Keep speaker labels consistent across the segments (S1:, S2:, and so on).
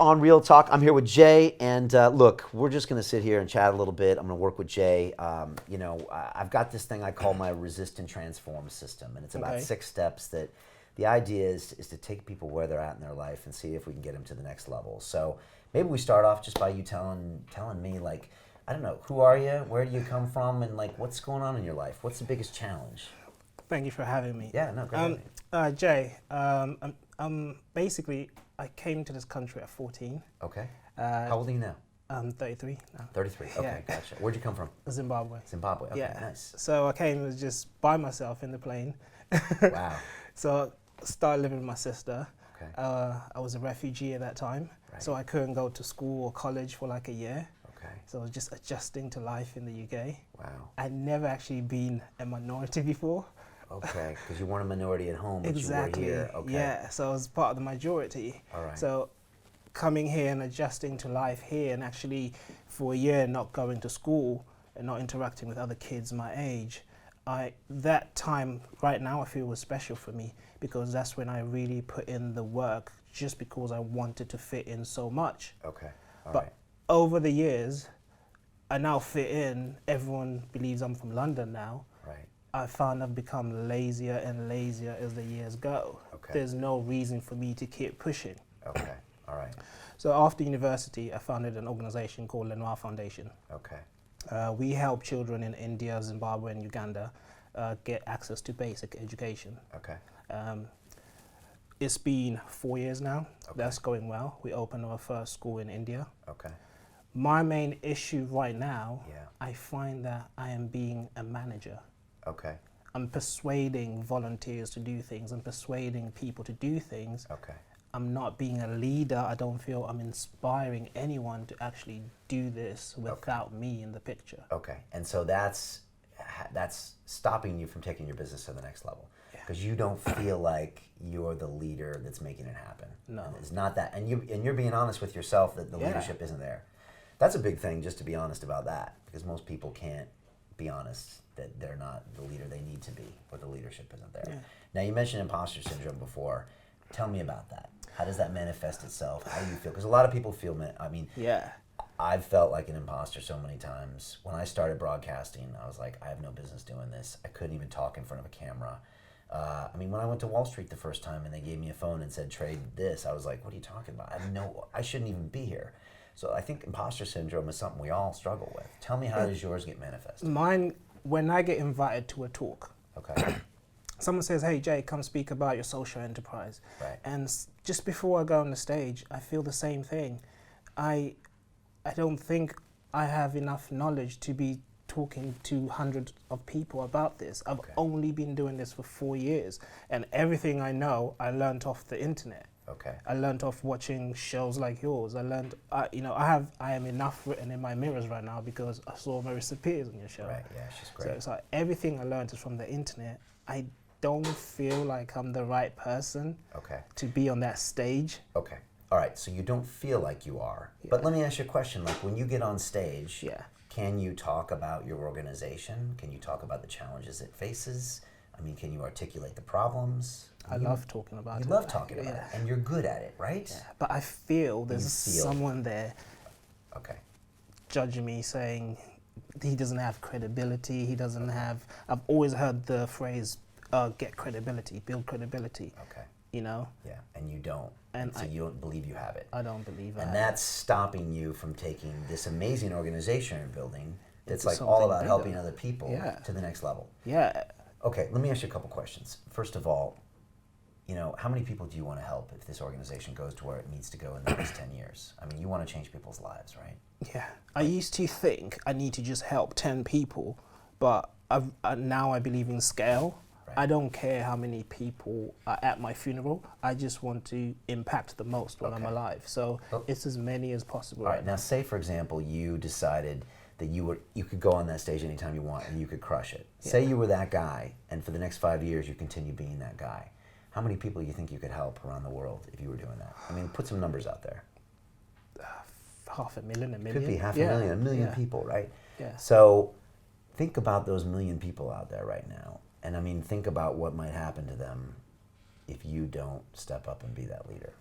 S1: On Real Talk. I'm here with Jay, and look, we're just going to sit here and chat a little bit. I'm going to work with Jay. I've got this thing I call my resist and transform system, and it's about
S2: Okay.
S1: 6 steps that the idea is to take people where they're at in their life and see if we can get them to the next level. So maybe we start off just by you telling me, like, I don't know, who are you, where do you come from, and like what's going on in your life? What's the biggest challenge?
S2: Thank you for having me.
S1: Yeah, no, great.
S2: Jay, I'm basically, I came to this country at 14.
S1: Okay.
S2: Uh,
S1: How old are you now?
S2: I'm 33 now.
S1: 33. Okay,
S2: Yeah.
S1: gotcha. Where'd you come from?
S2: Zimbabwe.
S1: Zimbabwe. Okay,
S2: Yeah.
S1: nice.
S2: So I came just by myself in the plane.
S1: Wow.
S2: So I started living with my sister.
S1: Okay.
S2: I was a refugee at that time,
S1: Right.
S2: so I couldn't go to school or college for like a year.
S1: Okay.
S2: So I was just adjusting to life in the UK.
S1: Wow.
S2: I'd never actually been a minority before.
S1: Okay, because you weren't a minority at home, but
S2: Exactly.
S1: you were here. Okay.
S2: Yeah. So I was part of the majority.
S1: All right.
S2: So coming here and adjusting to life here, and actually for a year not going to school and not interacting with other kids my age, that time right now I feel was special for me, because that's when I really put in the work, just because I wanted to fit in so much.
S1: Okay. All
S2: But
S1: right.
S2: over the years, I now fit in. Everyone believes I'm from London now.
S1: Right.
S2: I found I've become lazier and lazier as the years go.
S1: Okay.
S2: There's no reason for me to keep pushing.
S1: Okay. All right.
S2: So after university, I founded an organization called Lenoir Foundation.
S1: Okay.
S2: We help children in India, Zimbabwe, and Uganda get access to basic education.
S1: Okay.
S2: It's been 4 years now.
S1: Okay.
S2: That's going well. We opened our first school in India.
S1: Okay.
S2: My main issue right now,
S1: Yeah.
S2: I find that I am being a manager.
S1: Okay.
S2: I'm persuading volunteers to do things. I'm persuading people to do things.
S1: Okay.
S2: I'm not being a leader. I don't feel I'm inspiring anyone to actually do this without me in the picture.
S1: Okay. And so that's stopping you from taking your business to the next level, because you don't feel like you're the leader that's making it happen.
S2: No.
S1: And it's not that, and you're being honest with yourself that the
S2: Yeah.
S1: leadership isn't there. That's a big thing, just to be honest about that, because most people can't be honest that they're not the leader they need to be, or the leadership isn't there.
S2: Yeah.
S1: Now, you mentioned imposter syndrome before. Tell me about that. How does that manifest itself? How do you feel? Because a lot of people feel,
S2: Yeah.
S1: I've felt like an imposter so many times. When I started broadcasting, I was like, I have no business doing this. I couldn't even talk in front of a camera. When I went to Wall Street the first time and they gave me a phone and said, trade this, I was like, what are you talking about? I shouldn't even be here. So I think imposter syndrome is something we all struggle with. Tell me, how does yours get manifested?
S2: Mine, when I get invited to a talk,
S1: Okay.
S2: someone says, hey, Jay, come speak about your social enterprise.
S1: Right.
S2: And just before I go on the stage, I feel the same thing. I don't think I have enough knowledge to be talking to hundreds of people about this. I've
S1: Okay.
S2: only been doing this for 4 years, and everything I know, I learned off the internet.
S1: Okay.
S2: I learned off watching shows like yours. I am enough written in my mirrors right now because I saw Marissa Peers on your show.
S1: Right. Yeah, she's
S2: So
S1: great.
S2: it's like everything I learned is from the internet. I don't feel like I'm the right person
S1: Okay.
S2: to be on that stage.
S1: Okay. All right. So you don't feel like you are. But let me ask you a question. Like, when you get on stage,
S2: Yeah.
S1: can you talk about your organization? Can you talk about the challenges it faces? Can you articulate the problems?
S2: I love talking about it.
S1: You love talking about
S2: Yeah.
S1: it, and you're good at it, right?
S2: Yeah. But I feel there's
S1: feel.
S2: someone there
S1: Okay.
S2: judging me, saying he doesn't have credibility. He doesn't have. I've always heard the phrase, "Get credibility, build credibility."
S1: Okay.
S2: You know,
S1: Yeah. And you don't.
S2: And
S1: so you don't believe you have it.
S2: I don't believe that.
S1: And that's stopping you from taking this amazing organization you're building that's
S2: Into
S1: like all
S2: something
S1: about
S2: bigger.
S1: helping other people
S2: Yeah.
S1: to the next level.
S2: Yeah.
S1: Okay, let me ask you a couple questions. First of all, how many people do you want to help if this organization goes to where it needs to go in the next 10 years? You want to change people's lives, right?
S2: Yeah, I used to think I need to just help 10 people, but now I believe in scale.
S1: Right.
S2: I don't care how many people are at my funeral. I just want to impact the most while I'm
S1: Okay.
S2: alive. So
S1: Oh.
S2: it's as many as possible.
S1: All right, now say, for example, you decided that you could go on that stage anytime you want and you could crush it. Say you were that guy, and for the next 5 years you continue being that guy. How many people do you think you could help around the world if you were doing that? Put some numbers out there.
S2: 500,000, a million.
S1: Could be half
S2: Yeah,
S1: a million
S2: yeah,
S1: people, right?
S2: Yeah.
S1: So think about those million people out there right now. And think about what might happen to them if you don't step up and be that leader.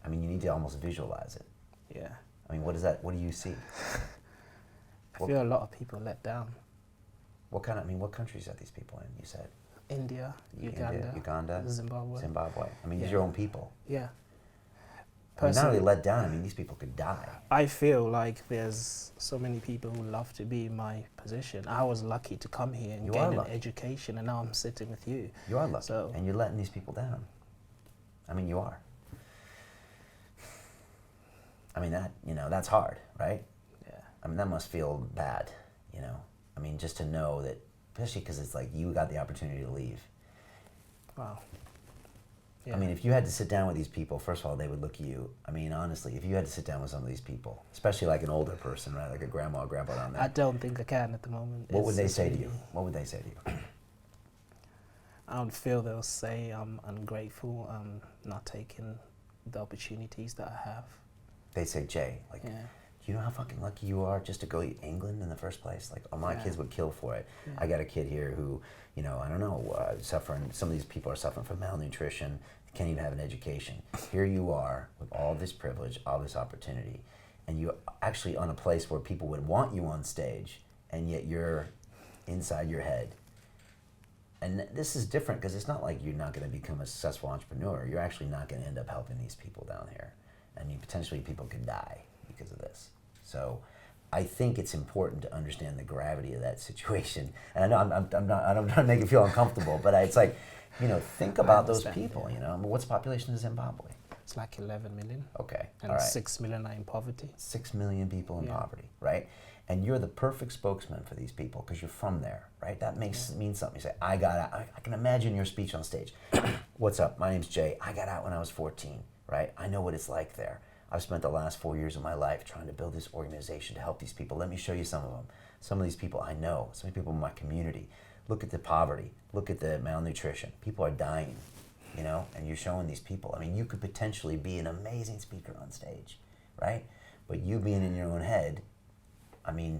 S1: I mean, you need to almost visualize it.
S2: Yeah.
S1: I mean, what is that? What do you see?
S2: I feel a lot of people let down.
S1: What kind of, I mean, what countries are these people in, you said?
S2: India, Uganda, Zimbabwe.
S1: I mean, these are your own people.
S2: Yeah.
S1: I mean, not only let down, I mean, these people could die.
S2: I feel like there's so many people who love to be in my position. I was lucky to come here and gain an education, and now I'm sitting with you.
S1: You are lucky, and you're letting these people down. I mean, you are. I mean, that, you know, that's hard, right?
S2: Yeah.
S1: I mean, that must feel bad, you know? I mean, just to know that, especially because it's like you got the opportunity to leave.
S2: Wow. Yeah.
S1: I mean, if you had to sit down with these people, first of all, they would look at you. I mean, honestly, if you had to sit down with some of these people, especially like an older person, right, like a grandma or grandpa down there.
S2: I don't think I can at the moment.
S1: What would they say to you? What would they say to you?
S2: I don't feel they'll say I'm ungrateful, I'm not taking the opportunities that I have.
S1: They say, Jay, like,
S2: yeah.
S1: You know how fucking lucky you are just to go to England in the first place? Like, oh, my kids would kill for it.
S2: Yeah.
S1: I got a kid here who, you know, I don't know, suffering, some of these people are suffering from malnutrition, can't even have an education. Here you are with all this privilege, all this opportunity, and you're actually on a place where people would want you on stage, and yet you're inside your head. And this is different because it's not like you're not going to become a successful entrepreneur. You're actually not going to end up helping these people down here. I mean, potentially people could die because of this. So I think it's important to understand the gravity of that situation. And I know I'm not trying to make you feel uncomfortable, but it's like, you know, think about those people, you know. I mean, what's the population of Zimbabwe?
S2: It's like 11 million.
S1: Okay,
S2: and
S1: all right.
S2: 6 million are in poverty.
S1: 6 million people in poverty, right? And you're the perfect spokesman for these people because you're from there, right? That means something. You say, I got out. I can imagine your speech on stage. What's up? My name's Jay. I got out when I was 14, right? I know what it's like there. I've spent the last 4 years of my life trying to build this organization to help these people. Let me show you some of them. Some of these people I know, some of the people in my community. Look at the poverty. Look at the malnutrition. People are dying, you know, and you're showing these people. I mean, you could potentially be an amazing speaker on stage, right? But you being in your own head, I mean,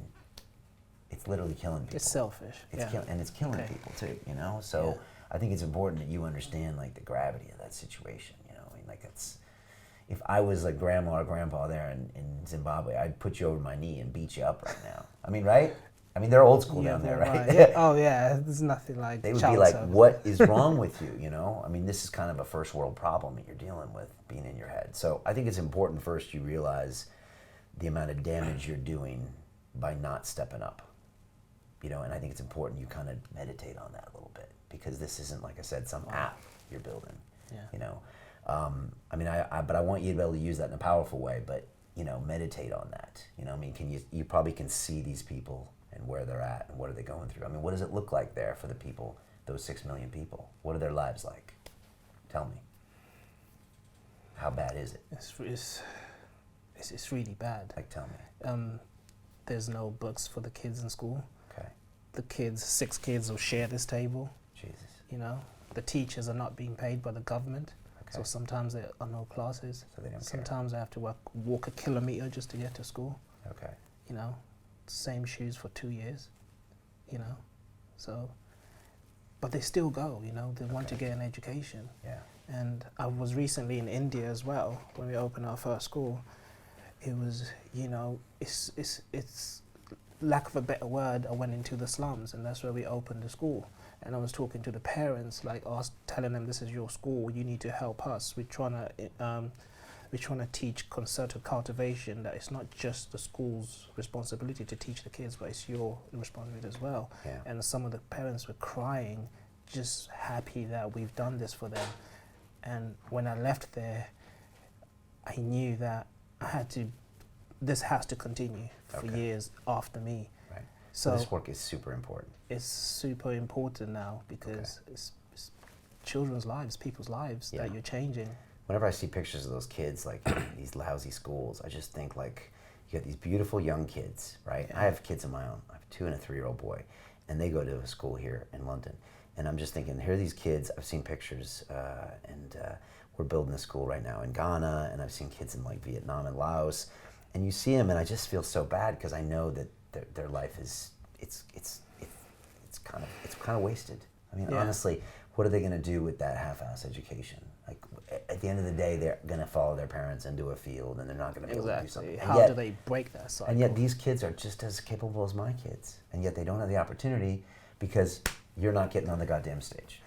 S1: it's literally killing people.
S2: It's selfish.
S1: And it's killing people too, you know? So I think it's important that you understand like the gravity of that situation, you know? I mean, like it's, if I was like grandma or grandpa there in Zimbabwe, I'd put you over my knee and beat you up right now. I mean, right? I mean, they're old school down there, right?
S2: Yeah. Oh yeah, there's nothing like
S1: they would be like, what is wrong with you, you know? I mean, this is kind of a first world problem that you're dealing with being in your head. So I think it's important first you realize the amount of damage you're doing by not stepping up, you know, and I think it's important you kind of meditate on that a little bit because this isn't, like I said, some app you're building, you know. I mean, but I want you to be able to use that in a powerful way, but, you know, meditate on that, you know. I mean, you probably can see these people and where they're at and what are they going through. I mean, what does it look like there for the people, those 6 million people? What are their lives like? Tell me. How bad is it?
S2: It's really bad.
S1: Like, tell me.
S2: There's no books for the kids in school.
S1: Okay.
S2: The kids, 6 kids will share this table.
S1: Jesus.
S2: You know, the teachers are not being paid by the government.
S1: Okay.
S2: So sometimes there are no classes.
S1: So they don't
S2: sometimes I have to walk a kilometer just to get to school.
S1: Okay.
S2: You know, same shoes for 2 years. You know, so, but they still go. You know, they want to get an education.
S1: Yeah.
S2: And I was recently in India as well when we opened our first school. It was, you know, it's lack of a better word, I went into the slums, and that's where we opened the school. And I was talking to the parents, like telling them, this is your school, you need to help us. We're trying to teach concerted cultivation, that it's not just the school's responsibility to teach the kids, but it's your responsibility as well.
S1: Yeah. And
S2: some of the parents were crying, just happy that we've done this for them. And when I left there, I knew that this has to continue for years after me.
S1: Right.
S2: So
S1: this work is super important.
S2: It's super important now because it's children's lives, people's lives that you're changing.
S1: Whenever I see pictures of those kids, like these lousy schools, I just think like, you got these beautiful young kids, right? Yeah. I have kids of my own. I have a 2- and a 3-year-old boy, and they go to a school here in London. And I'm just thinking, here are these kids, I've seen pictures, and we're building a school right now in Ghana, and I've seen kids in like Vietnam and Laos. And you see them, and I just feel so bad because I know that their life is, it's kind of wasted. I mean, honestly, what are they going to do with that half-ass education? Like at the end of the day, they're going to follow their parents into a field, and they're not going to be able to do something.
S2: Exactly. How do they break that cycle?
S1: And yet these kids are just as capable as my kids, and yet they don't have the opportunity because you're not getting on the goddamn stage.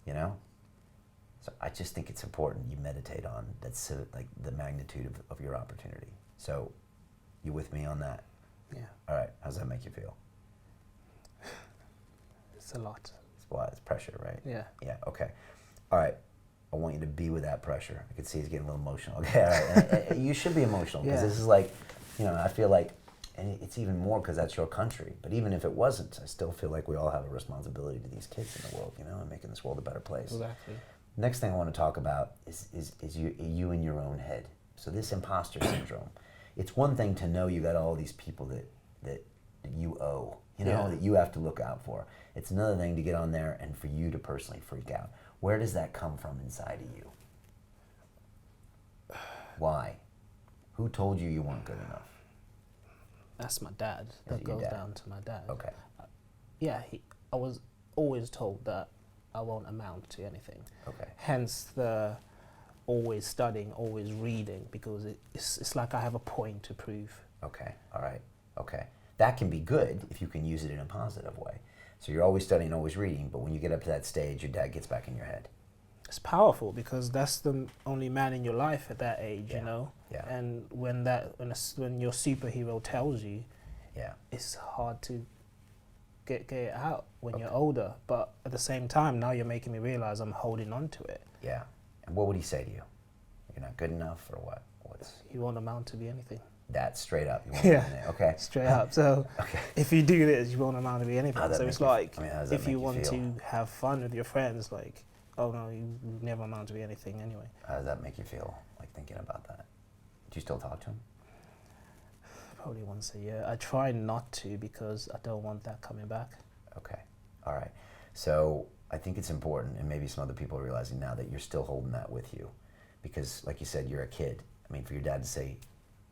S1: You know? So I just think it's important you meditate on that's like the magnitude of your opportunity. So you with me on that?
S2: Yeah.
S1: All right. How's that make you feel?
S2: It's a lot.
S1: It's what? It's pressure, right?
S2: Yeah.
S1: Yeah. Okay. All right. I want you to be with that pressure. I can see he's getting a little emotional. Okay. All right. And you should be emotional because this is like, you know, I feel like, and it's even more because that's your country. But even if it wasn't, I still feel like we all have a responsibility to these kids in the world, you know, and making this world a better place.
S2: Exactly.
S1: Next thing I want to talk about is you in your own head. So this imposter syndrome. It's one thing to know you got all these people that you owe, you know, that you have to look out for. It's another thing to get on there and for you to personally freak out. Where does that come from inside of you? Why? Who told you you weren't good enough?
S2: That's my dad. That goes down to my dad.
S1: Okay.
S2: I was always told that I won't amount to anything.
S1: Okay.
S2: Hence the always studying, always reading, because it's like I have a point to prove.
S1: Okay. All right. Okay. That can be good if you can use it in a positive way. So you're always studying, always reading, but when you get up to that stage, your dad gets back in your head.
S2: It's powerful because that's the only man in your life at that age, you know.
S1: Yeah.
S2: And when your superhero tells you, it's hard to get it out when you're older. But at the same time, now you're making me realize I'm holding on to it.
S1: Yeah. And what would he say to you? You're not good enough, or what?
S2: You won't amount to be anything.
S1: That straight up. You won't do anything. Okay.
S2: Straight up. So if you do this, you won't amount to be anything. So it's like if you want to have fun with your friends, like, oh no, you never amount to be anything anyway.
S1: How does that make you feel, like thinking about that? Do you still talk to him?
S2: Probably once a year. I try not to because I don't want that coming back.
S1: Okay. All right. So I think it's important, and maybe some other people are realizing now that you're still holding that with you. Because like you said, you're a kid. I mean, for your dad to say,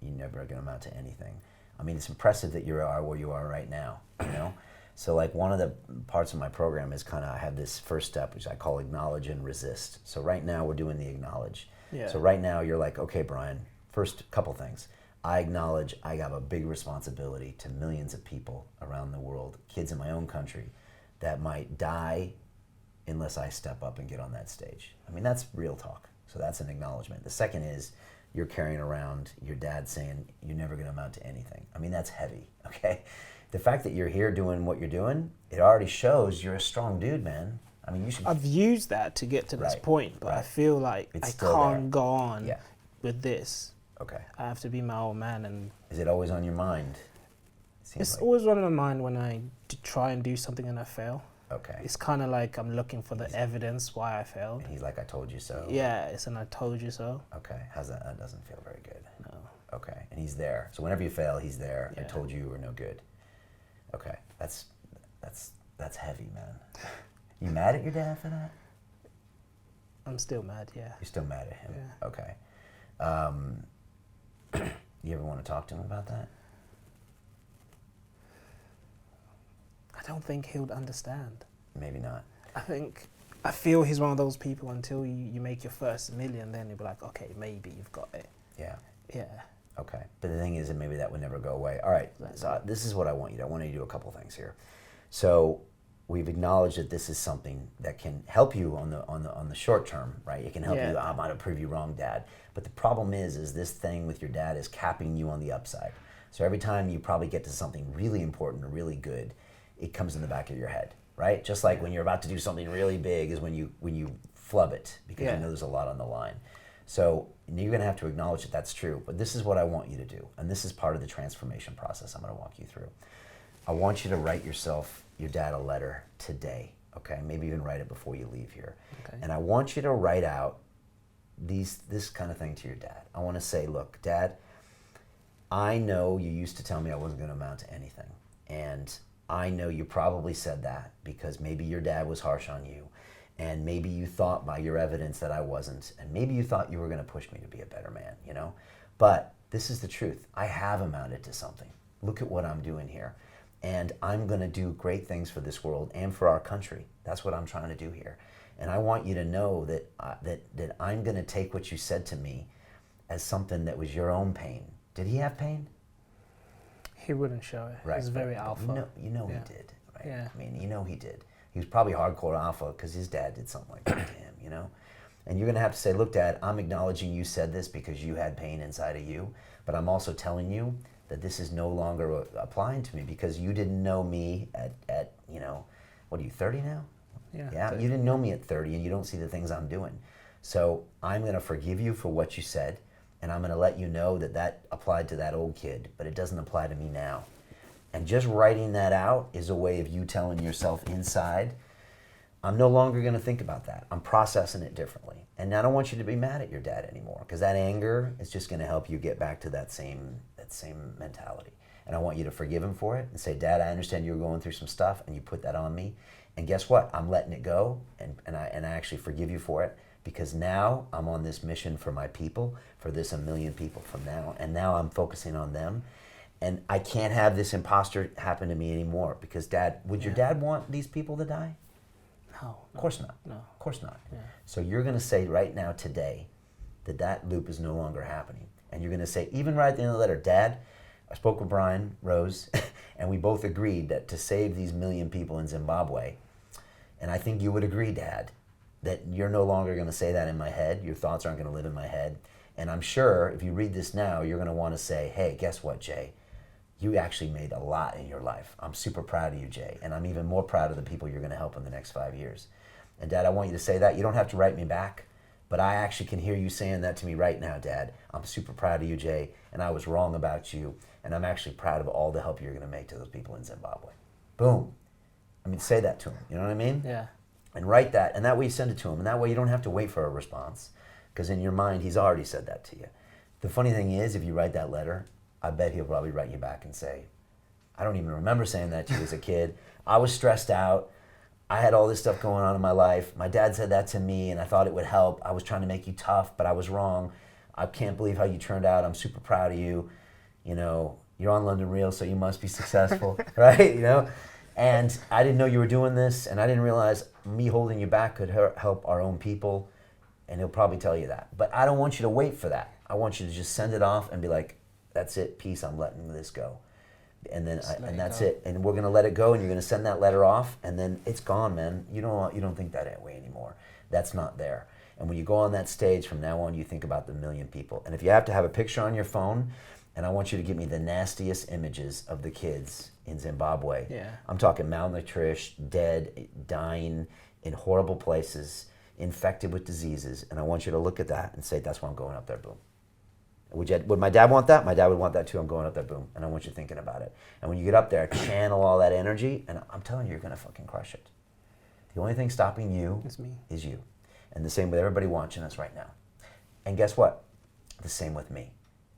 S1: you're never going to amount to anything. I mean, it's impressive that you are where you are right now, you know? So like one of the parts of my program is kind of, I have this first step, which I call acknowledge and resist. So right now we're doing the acknowledge.
S2: Yeah.
S1: So right now you're like, okay, Brian, first couple things. I acknowledge I have a big responsibility to millions of people around the world, kids in my own country, that might die unless I step up and get on that stage. I mean, that's real talk. So that's an acknowledgement. The second is you're carrying around your dad saying you're never going to amount to anything. I mean, that's heavy, okay? The fact that you're here doing what you're doing, it already shows you're a strong dude, man. I mean, you should...
S2: I've used that to get to this point, but I feel like I can't go on with this.
S1: Okay.
S2: I have to be my old man. And
S1: is it always on your mind?
S2: It's always on my mind when I try and do something and I fail.
S1: Okay.
S2: It's kind of like I'm looking for the evidence why I failed.
S1: And he's like, I told you so.
S2: Yeah, it's an I told you so.
S1: Okay. How's that? That doesn't feel very good.
S2: No.
S1: Okay. And he's there. So whenever you fail, he's there. I told you you were no good. Okay. That's heavy, man. You mad at your dad for that?
S2: I'm still mad, yeah.
S1: You're still mad at him?
S2: Yeah.
S1: Okay. You ever want to talk to him about that?
S2: I don't think he would understand.
S1: Maybe not.
S2: I feel he's one of those people until you make your first million, then you'll be like, okay, maybe you've got it.
S1: Yeah.
S2: Yeah.
S1: Okay. But the thing is that maybe that would never go away. All right. So this is what I want you to do. I want you to do a couple things here. So we've acknowledged that this is something that can help you on the short term, right? It can help you. I might have proved you wrong, Dad. But the problem is this thing with your dad is capping you on the upside. So every time you probably get to something really important or really good, it comes in the back of your head, right? Just like when you're about to do something really big is when you flub it because you know there's a lot on the line. So you're gonna have to acknowledge that that's true, but this is what I want you to do. And this is part of the transformation process I'm gonna walk you through. I want you to write your dad a letter today, okay? Maybe even write it before you leave here.
S2: Okay.
S1: And I want you to write out this kind of thing to your dad. I wanna say, look, Dad, I know you used to tell me I wasn't gonna amount to anything. And I know you probably said that because maybe your dad was harsh on you, and maybe you thought by your evidence that I wasn't, and maybe you thought you were going to push me to be a better man, you know? But this is the truth. I have amounted to something. Look at what I'm doing here. And I'm going to do great things for this world and for our country. That's what I'm trying to do here. And I want you to know that I'm going to take what you said to me as something that was your own pain. Did he have pain?
S2: He wouldn't show it.
S1: Right.
S2: He was very alpha.
S1: You know
S2: Yeah.
S1: he did, right?
S2: Yeah.
S1: I mean, you know he did. He was probably hardcore alpha because his dad did something like that to him, you know? And you're going to have to say, look, Dad, I'm acknowledging you said this because you had pain inside of you, but I'm also telling you that this is no longer applying to me because you didn't know me at you know, what are you, 30 now? Yeah,
S2: 30.
S1: you didn't know me at 30 and you don't see the things I'm doing. So I'm going to forgive you for what you said, and I'm going to let you know that that applied to that old kid, but it doesn't apply to me now. And just writing that out is a way of you telling yourself inside, I'm no longer going to think about that. I'm processing it differently. And I don't want you to be mad at your dad anymore because that anger is just going to help you get back to that same mentality. And I want you to forgive him for it and say, Dad, I understand you were going through some stuff and you put that on me. And guess what? I'm letting it go and I actually forgive you for it because now I'm on this mission for my people, for this 1 million people from now. And now I'm focusing on them. And I can't have this imposter happen to me anymore because Dad, would your dad want these people to die?
S2: No.
S1: Of course not.
S2: No.
S1: Of course not.
S2: Yeah.
S1: So you're going to say right now today that loop is no longer happening. And you're going to say, even right at the end of the letter, Dad, I spoke with Brian Rose, and we both agreed that to save these 1 million people in Zimbabwe, and I think you would agree, Dad, that you're no longer going to say that in my head. Your thoughts aren't going to live in my head. And I'm sure if you read this now, you're going to want to say, hey, guess what, Jay? You actually made a lot in your life. I'm super proud of you, Jay. And I'm even more proud of the people you're going to help in the next 5 years. And Dad, I want you to say that. You don't have to write me back, but I actually can hear you saying that to me right now, Dad. I'm super proud of you, Jay, and I was wrong about you. And I'm actually proud of all the help you're going to make to those people in Zimbabwe. Boom. I mean, say that to him. You know what I mean?
S2: Yeah.
S1: And write that, and that way you send it to him. And that way you don't have to wait for a response, because in your mind, he's already said that to you. The funny thing is, if you write that letter, I bet he'll probably write you back and say, I don't even remember saying that to you as a kid. I was stressed out. I had all this stuff going on in my life. My dad said that to me, and I thought it would help. I was trying to make you tough, but I was wrong. I can't believe how you turned out. I'm super proud of you. You know, you're on London Real, so you must be successful, right? You know, and I didn't know you were doing this, and I didn't realize me holding you back could help our own people, and he'll probably tell you that. But I don't want you to wait for that. I want you to just send it off and be like, that's it, peace, I'm letting this go. And then that's it. And we're gonna let it go, and you're gonna send that letter off, and then it's gone, man. You don't think that way anymore. That's not there. And when you go on that stage from now on, you think about the 1 million people. And if you have to have a picture on your phone, and I want you to give me the nastiest images of the kids in Zimbabwe.
S2: Yeah.
S1: I'm talking malnourished, dead, dying in horrible places, infected with diseases, and I want you to look at that and say, that's why I'm going up there, boom. Would my dad want that? My dad would want that too. I'm going up there, boom. And I want you thinking about it. And when you get up there, channel all that energy, and I'm telling you, you're going to fucking crush it. The only thing stopping you is you. And the same with everybody watching us right now. And guess what? The same with me,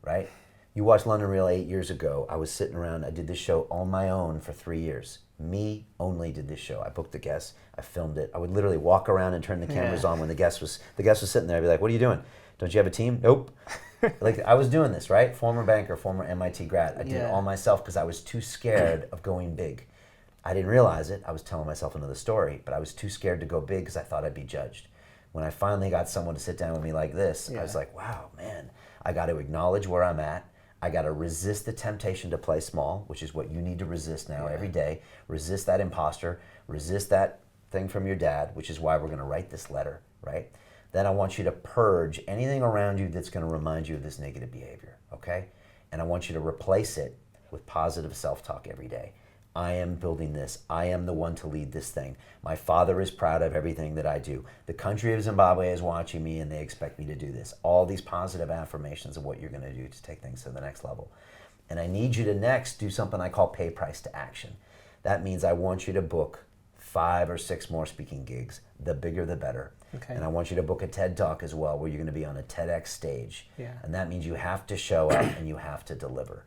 S1: right? You watched London Real 8 years ago. I was sitting around. I did this show on my own for 3 years. Me only did this show. I booked the guests. I filmed it. I would literally walk around and turn the cameras on when the guest was sitting there. I'd be like, what are you doing? Don't you have a team? Nope. Like, I was doing this, right? Former banker, former MIT grad. I did it all myself because I was too scared of going big. I didn't realize it. I was telling myself another story, but I was too scared to go big because I thought I'd be judged. When I finally got someone to sit down with me like this, I was like, wow, man, I got to acknowledge where I'm at. I got to resist the temptation to play small, which is what you need to resist now every day. Resist that imposter. Resist that thing from your dad, which is why we're going to write this letter, right? Then I want you to purge anything around you that's going to remind you of this negative behavior, okay? And I want you to replace it with positive self-talk every day. I am building this. I am the one to lead this thing. My father is proud of everything that I do. The country of Zimbabwe is watching me and they expect me to do this. All these positive affirmations of what you're going to do to take things to the next level. And I need you to next do something I call pay price to action. That means I want you to book 5 or 6 more speaking gigs. The bigger, the better.
S2: Okay.
S1: And I want you to book a TED Talk as well, where you're going to be on a TEDx stage.
S2: Yeah.
S1: And that means you have to show up and you have to deliver.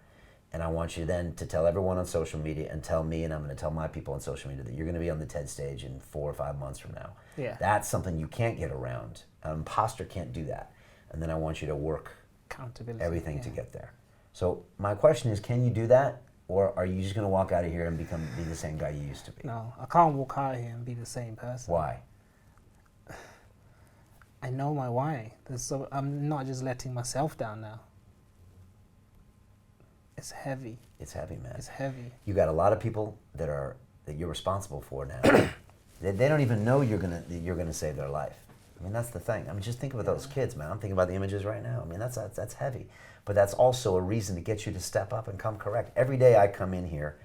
S1: And I want you then to tell everyone on social media and tell me, and I'm going to tell my people on social media, that you're going to be on the TED stage in 4 or 5 months from now.
S2: Yeah.
S1: That's something you can't get around. An imposter can't do that. And then I want you to work everything to get there. So my question is, can you do that? Or are you just going to walk out of here and be the same guy you used to be?
S2: No, I can't walk out of here and be the same person.
S1: Why?
S2: I know my why. I'm not just letting myself down now. It's heavy.
S1: It's heavy, man.
S2: It's heavy.
S1: You got a lot of people that you're responsible for now. They don't even know you're gonna save their life. I mean, that's the thing. I mean, just think about those kids, man. I'm thinking about the images right now. I mean, that's heavy. But that's also a reason to get you to step up and come correct. Every day I come in here,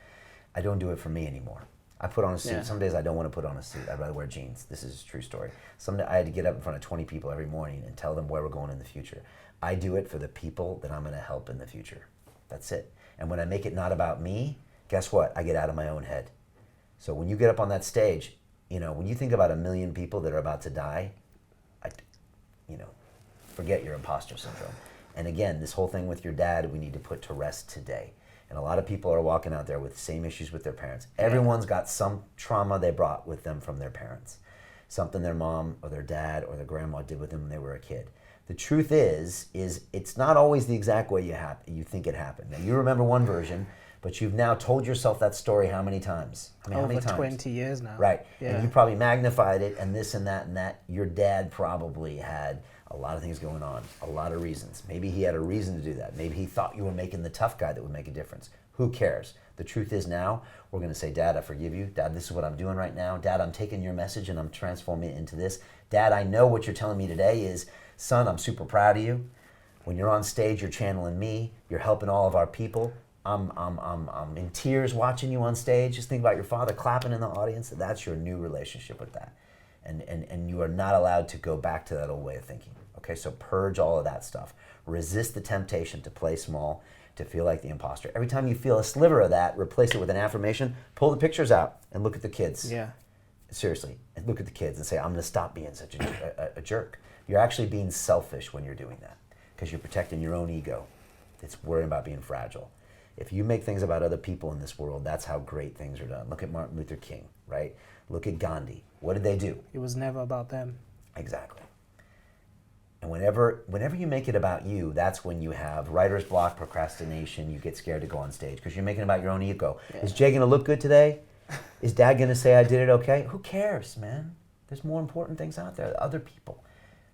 S1: I don't do it for me anymore. I put on a suit. Yeah. Some days I don't want to put on a suit. I'd rather wear jeans. This is a true story. Some days I had to get up in front of 20 people every morning and tell them where we're going in the future. I do it for the people that I'm going to help in the future. That's it. And when I make it not about me, guess what? I get out of my own head. So when you get up on that stage, when you think about 1 million people that are about to die, forget your imposter syndrome. And again, this whole thing with your dad, we need to put to rest today. And a lot of people are walking out there with the same issues with their parents. Everyone's got some trauma they brought with them from their parents. Something their mom or their dad or their grandma did with them when they were a kid. The truth is it's not always the exact way you think it happened. Now, you remember one version, but you've now told yourself that story how many times? How many times?
S2: 20 years now.
S1: Right.
S2: Yeah.
S1: And you probably magnified it and this and that and that. Your dad probably had a lot of things going on, a lot of reasons. Maybe he had a reason to do that. Maybe he thought you were making the tough guy that would make a difference. Who cares? The truth is now, we're going to say, Dad, I forgive you. Dad, this is what I'm doing right now. Dad, I'm taking your message and I'm transforming it into this. Dad, I know what you're telling me today is, son, I'm super proud of you. When you're on stage, you're channeling me. You're helping all of our people. I'm in tears watching you on stage. Just think about your father clapping in the audience. That's your new relationship with that. And you are not allowed to go back to that old way of thinking. Okay, so purge all of that stuff. Resist the temptation to play small, to feel like the imposter. Every time you feel a sliver of that, replace it with an affirmation, pull the pictures out and look at the kids.
S2: Yeah.
S1: Seriously, and look at the kids and say, I'm going to stop being such a jerk. You're actually being selfish when you're doing that because you're protecting your own ego. It's worrying about being fragile. If you make things about other people in this world, that's how great things are done. Look at Martin Luther King, right? Look at Gandhi. What did they do?
S2: It was never about them.
S1: Exactly. And whenever you make it about you, that's when you have writer's block, procrastination, you get scared to go on stage because you're making it about your own ego. Yeah. Is Jay going to look good today? Is Dad going to say I did it okay? Who cares, man? There's more important things out there, other people.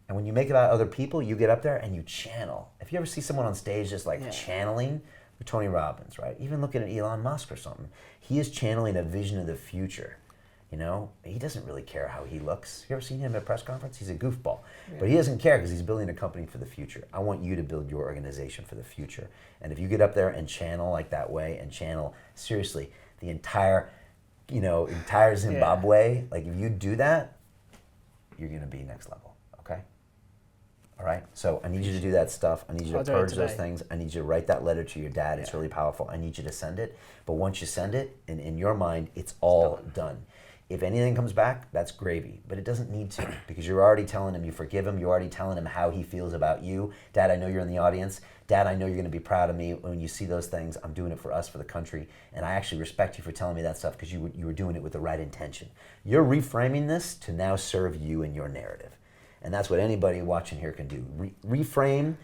S1: And when you make it about other people, you get up there and you channel. If you ever see someone on stage just channeling, Tony Robbins, right? Even looking at Elon Musk or something, he is channeling a vision of the future. He doesn't really care how he looks. You ever seen him at a press conference? He's a goofball. Yeah. But he doesn't care because he's building a company for the future. I want you to build your organization for the future. And if you get up there and channel like that way and channel, seriously, the entire Zimbabwe, like if you do that, you're going to be next level, okay? All right? So I need you to do that stuff. I need you to purge those things. I need you to write that letter to your dad. It's really powerful. I need you to send it. But once you send it, in your mind, it's all done. If anything comes back, that's gravy. But it doesn't need to because you're already telling him you forgive him. You're already telling him how he feels about you. Dad, I know you're in the audience. Dad, I know you're going to be proud of me when you see those things. I'm doing it for us, for the country. And I actually respect you for telling me that stuff because you were doing it with the right intention. You're reframing this to now serve you and your narrative. And that's what anybody watching here can do. Reframe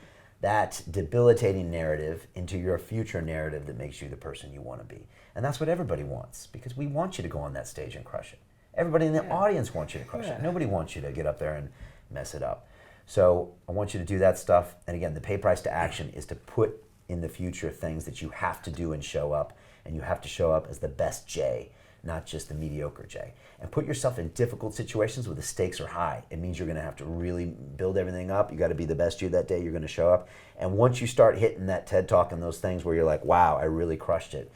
S1: that debilitating narrative into your future narrative that makes you the person you want to be. And that's what everybody wants because we want you to go on that stage and crush it. Everybody in the audience wants you to crush it. Nobody wants you to get up there and mess it up. So I want you to do that stuff. And again, the pay price to action is to put in the future things that you have to do and show up. And you have to show up as the best Jay, not just the mediocre Jay. And put yourself in difficult situations where the stakes are high. It means you're going to have to really build everything up. You got to be the best you that day. You're going to show up. And once you start hitting that TED Talk and those things where you're like, wow, I really crushed it,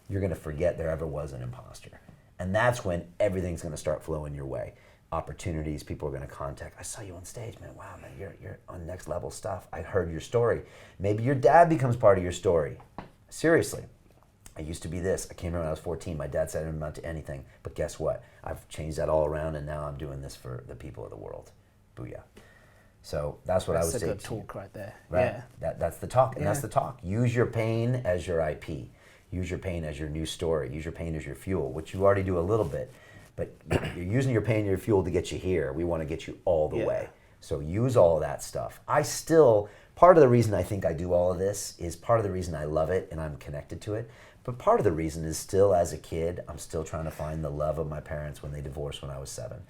S1: you're going to forget there ever was an imposter. And that's when everything's going to start flowing your way. Opportunities, people are going to contact. I saw you on stage, man. Wow, man, you're on next level stuff. I heard your story. Maybe your dad becomes part of your story. Seriously. I used to be this. I came here when I was 14. My dad said I didn't amount to anything. But guess what? I've changed that all around, and now I'm doing this for the people of the world. Booyah. So that's what I would say.
S2: That's a good talk right there.
S1: Right?
S2: Yeah.
S1: That's the talk, and that's the talk. Use your pain as your IP. Use your pain as your new story. Use your pain as your fuel, which you already do a little bit. But you're using your pain as your fuel to get you here. We want to get you all the way. So use all of that stuff. Part of the reason I think I do all of this is part of the reason I love it and I'm connected to it. But part of the reason is still as a kid, I'm still trying to find the love of my parents when they divorced when I was 7.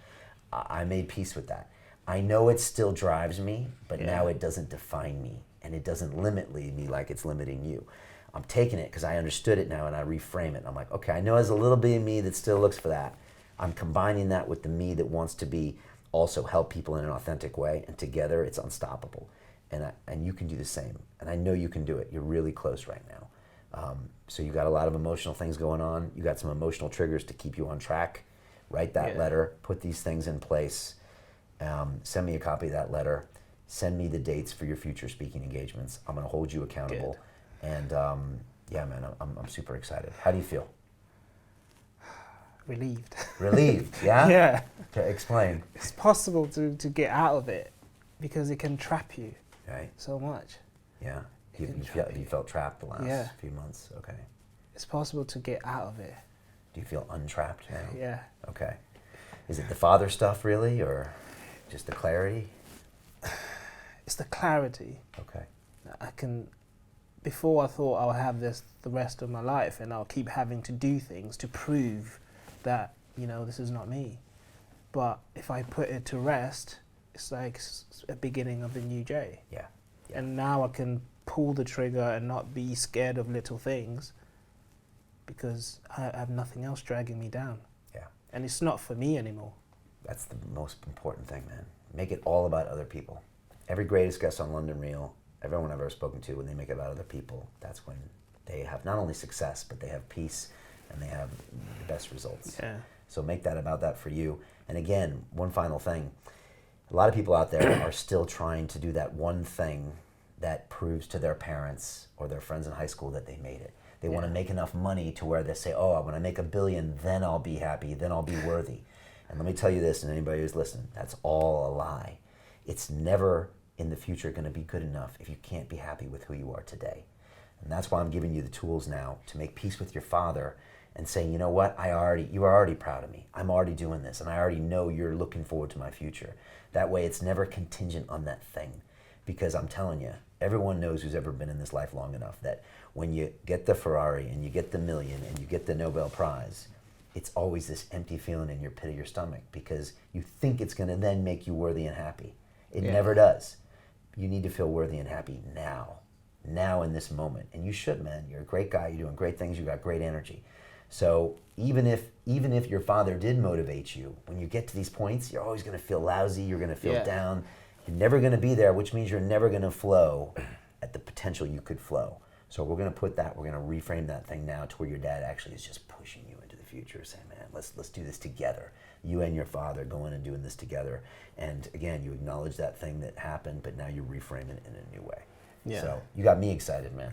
S1: I made peace with that. I know it still drives me, but
S2: Yeah.
S1: now it doesn't define me, and it doesn't limit me like it's limiting you. I'm taking it because I understood it now, and I reframe it. I'm like, okay, I know there's a little bit of me that still looks for that. I'm combining that with the me that wants to be also help people in an authentic way, and together it's unstoppable. And you can do the same, and I know you can do it. You're really close right now. So you got a lot of emotional things going on. You got some emotional triggers to keep you on track. Write that letter, put these things in place. Send me a copy of that letter. Send me the dates for your future speaking engagements. I'm going to hold you accountable. Good. And yeah, man, I'm super excited. How do you feel?
S2: Relieved.
S1: Relieved, yeah?
S2: Yeah.
S1: Okay, explain.
S2: It's possible to get out of it because it can trap you so much.
S1: Yeah. You felt trapped the last few months? Okay.
S2: It's possible to get out of it.
S1: Do you feel untrapped now?
S2: Yeah.
S1: Okay. Is it the father stuff really, or just the clarity?
S2: It's the clarity.
S1: Okay.
S2: Before I thought I'll have this the rest of my life and I'll keep having to do things to prove that, this is not me. But if I put it to rest, it's like a beginning of the new day.
S1: Yeah.
S2: And now I can pull the trigger and not be scared of little things because I have nothing else dragging me down.
S1: Yeah.
S2: And it's not for me anymore.
S1: That's the most important thing, man. Make it all about other people. Every greatest guest on London Real, everyone I've ever spoken to, when they make it about other people, that's when they have not only success, but they have peace and they have the best results.
S2: Yeah.
S1: So make that about that for you. And again, one final thing. A lot of people out there are still trying to do that one thing that proves to their parents or their friends in high school that they made it. They want to make enough money to where they say, oh, when I make $1 billion, then I'll be happy, then I'll be worthy. And let me tell you this, and anybody who's listening, that's all a lie. It's never in the future going to be good enough if you can't be happy with who you are today. And that's why I'm giving you the tools now to make peace with your father and saying, you know what, you are already proud of me. I'm already doing this, and I already know you're looking forward to my future. That way it's never contingent on that thing. Because I'm telling you, everyone knows who's ever been in this life long enough that when you get the Ferrari and you get the million and you get the Nobel Prize, it's always this empty feeling in your pit of your stomach because you think it's going to then make you worthy and happy. It never does. You need to feel worthy and happy now in this moment. And you should, man. You're a great guy. You're doing great things. You got great energy. So even if your father did motivate you, when you get to these points, you're always going to feel lousy. You're going to feel down. You're never going to be there, which means you're never going to flow at the potential you could flow. So we're going to we're going to reframe that thing now to where your dad actually is just pushing you into the future, saying, man, let's do this together. You and your father going and doing this together. And again, you acknowledge that thing that happened, but now you reframe it in a new way. Yeah. So you got me excited, man.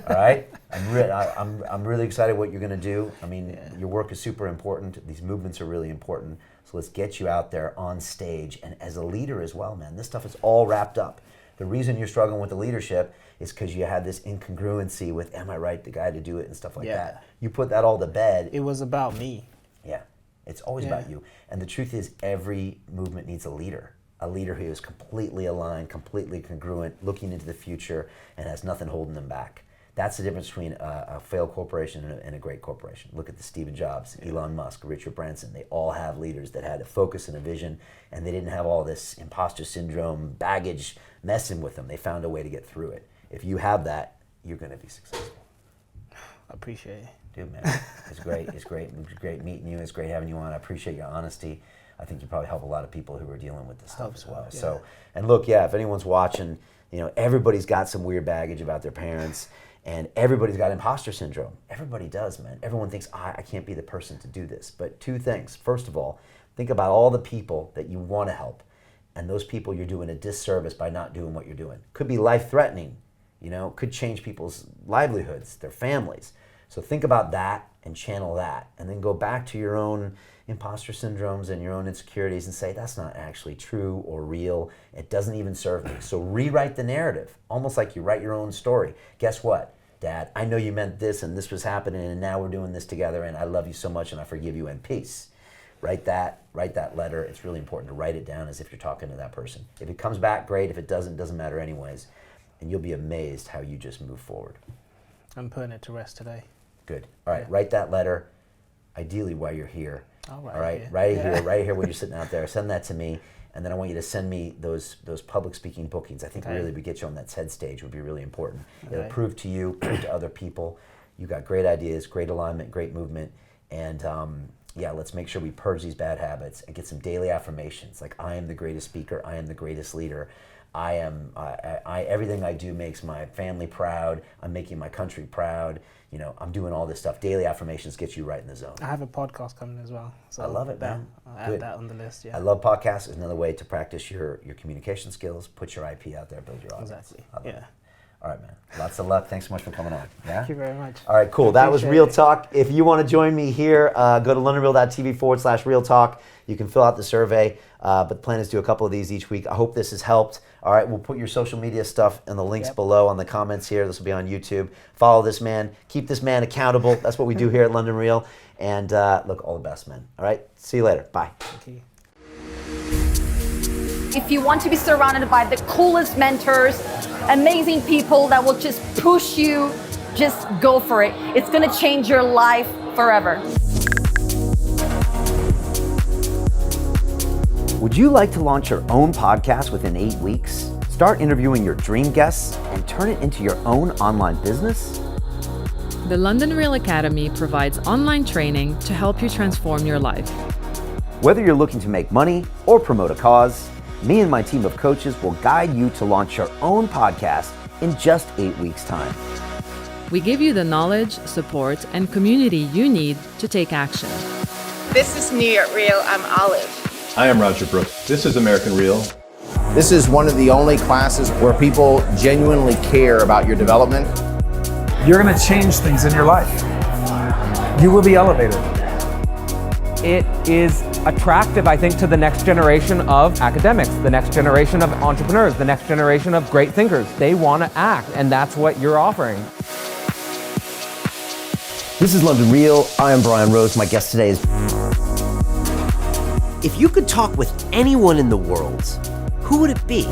S1: All right? I'm really excited what you're going to do. I mean, your work is super important. These movements are really important. So let's get you out there on stage. And as a leader as well, man, this stuff is all wrapped up. The reason you're struggling with the leadership is because you had this incongruency with, am I right, the guy to do it and stuff like that. You put that all to bed.
S2: It was about me.
S1: Yeah. It's always about you. And the truth is, every movement needs a leader who is completely aligned, completely congruent, looking into the future, and has nothing holding them back. That's the difference between a failed corporation and a great corporation. Look at the Steve Jobs, Elon Musk, Richard Branson. They all have leaders that had a focus and a vision, and they didn't have all this imposter syndrome, baggage messing with them. They found a way to get through it. If you have that, you're going to be successful.
S2: I appreciate it.
S1: Dude, man, it's great. It's great meeting you. It's great having you on. I appreciate your honesty. I think you probably help a lot of people who are dealing with this stuff as well.
S2: Yeah.
S1: So, and look, if anyone's watching, everybody's got some weird baggage about their parents, and everybody's got imposter syndrome. Everybody does, man. Everyone thinks, I can't be the person to do this. But two things. First of all, think about all the people that you want to help, and those people you're doing a disservice by not doing what you're doing. Could be life-threatening, could change people's livelihoods, their families. So think about that and channel that, and then go back to your own imposter syndromes and your own insecurities and say, that's not actually true or real. It doesn't even serve me. So rewrite the narrative, almost like you write your own story. Guess what, Dad? I know you meant this and this was happening and now we're doing this together and I love you so much and I forgive you and peace. Write that letter. It's really important to write it down as if you're talking to that person. If it comes back, great. If it doesn't matter anyways. And you'll be amazed how you just move forward.
S2: I'm putting it to rest today.
S1: Good. All right, write that letter, ideally while you're here.
S2: All
S1: right, right here when you're sitting out there. Send that to me, and then I want you to send me those public speaking bookings. I think really would get you on that TED stage would be really important. It'll prove to you, prove to other people, you got great ideas, great alignment, great movement, and let's make sure we purge these bad habits and get some daily affirmations. Like, I am the greatest speaker, I am the greatest leader. Everything I do makes my family proud. I'm making my country proud. I'm doing all this stuff. Daily affirmations get you right in the zone.
S2: I have a podcast coming as well. So
S1: I love it, man.
S2: I'll add that on the list. Yeah.
S1: I love podcasts. It's another way to practice your communication skills, put your IP out there, build your audience.
S2: Exactly.
S1: Yeah. All right, man. Lots of luck. Thanks so much for coming on. Yeah?
S2: Thank you very much.
S1: All right, cool. That was Real Talk. If you want to join me here, go to londonreal.tv/Real Talk. You can fill out the survey, but the plan is to do a couple of these each week. I hope this has helped. All right, we'll put your social media stuff in the links below on the comments here. This will be on YouTube. Follow this man. Keep this man accountable. That's what we do here at London Real. And look, all the best, man. All right, see you later. Bye.
S2: Thank you.
S3: If you want to be surrounded by the coolest mentors, amazing people that will just push you, just go for it. It's going to change your life forever.
S1: Would you like to launch your own podcast within 8 weeks? Start interviewing your dream guests and turn it into your own online business?
S4: The London Real Academy provides online training to help you transform your life.
S1: Whether you're looking to make money or promote a cause, me and my team of coaches will guide you to launch your own podcast in just 8 weeks' time.
S4: We give you the knowledge, support, and community you need to take action.
S5: This is New York Real. I'm Olive.
S6: I am Roger Brooks. This is American Real.
S7: This is one of the only classes where people genuinely care about your development.
S8: You're going to change things in your life. You will be elevated.
S9: It is attractive, I think, to the next generation of academics, the next generation of entrepreneurs, the next generation of great thinkers. They want to act, and that's what you're offering.
S1: This is London Real. I am Brian Rose. My guest today is... If you could talk with anyone in the world, who would it be?